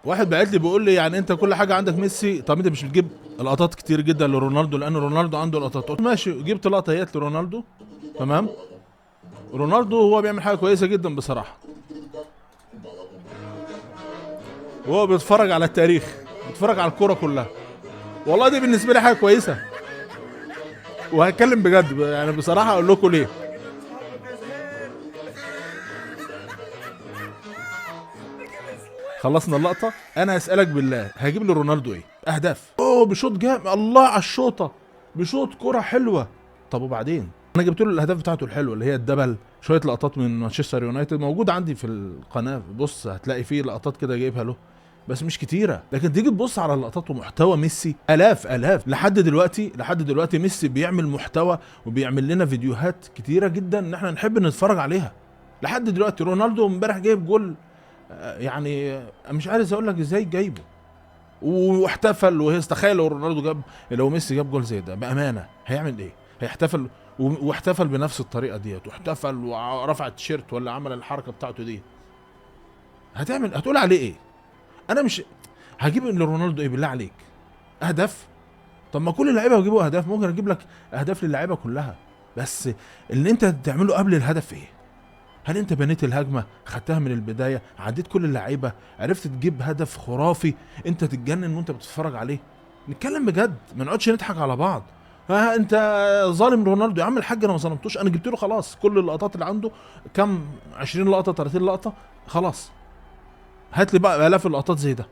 واحد بعت لي بيقول لي يعني انت كل حاجه عندك ميسي، طب انت مش بتجيب لقطات كتير جدا لرونالدو؟ لان رونالدو عنده لقطات. قلت ماشي، جبت لقطه اهيت لرونالدو، تمام. رونالدو هو بيعمل حاجه كويسه جدا بصراحه، وهو بيتفرج على التاريخ، بيتفرج على الكوره كلها. والله دي بالنسبه لي حاجه كويسه، وهتكلم بجد يعني بصراحه اقول لكم ليه. خلصنا اللقطه، انا اسالك بالله هجيب لرونالدو ايه؟ اهداف، اوه بشوط جامد، الله على الشوطه، بشوط كره حلوه. طب وبعدين؟ انا جبت له الاهداف بتاعته الحلوه اللي هي الدبل، شويه لقطات من مانشستر يونايتد موجود عندي في القناه، بص هتلاقي فيه لقطات كده جايبها له، بس مش كتيره. لكن تيجي تبص على اللقطات ومحتوى ميسي، الاف لحد دلوقتي، لحد دلوقتي ميسي بيعمل محتوى وبيعمل لنا فيديوهات كتيره جدا ان احنا نحب نتفرج عليها. لحد دلوقتي رونالدو امبارح جايب جول، يعني مش عارف اقول لك ازاي جايبه، واحتفل. تخيل لو رونالدو جاب، لو ميسي جاب جول زي ده بامانه هيعمل ايه؟ هيحتفل، واحتفل بنفس الطريقه ديت، واحتفل ورفع التيشيرت ولا عمل الحركه بتاعته دي، هتقول عليه ايه؟ انا مش هجيب لرونالدو ايه بالله عليك؟ اهداف؟ طب ما كل اللعيبه بيجيبوا اهداف، ممكن اجيب لك اهداف للعيبه كلها، بس اللي انت تعمله قبل الهدف ايه؟ هل انت بنيت الهجمه، خدتها من البدايه، عديت كل اللعيبه، عرفت تجيب هدف خرافي انت تتجنن وانت بتتفرج عليه؟ نتكلم بجد، ما نقعدش نضحك على بعض. ها انت ظالم رونالدو يا عم الحاج؟ انا ما ظلمتوش، انا جبت له خلاص كل اللقطات اللي عنده، كم 20 لقطه 30 لقطه، خلاص. هات لي بقى الاف اللقطات زي ده.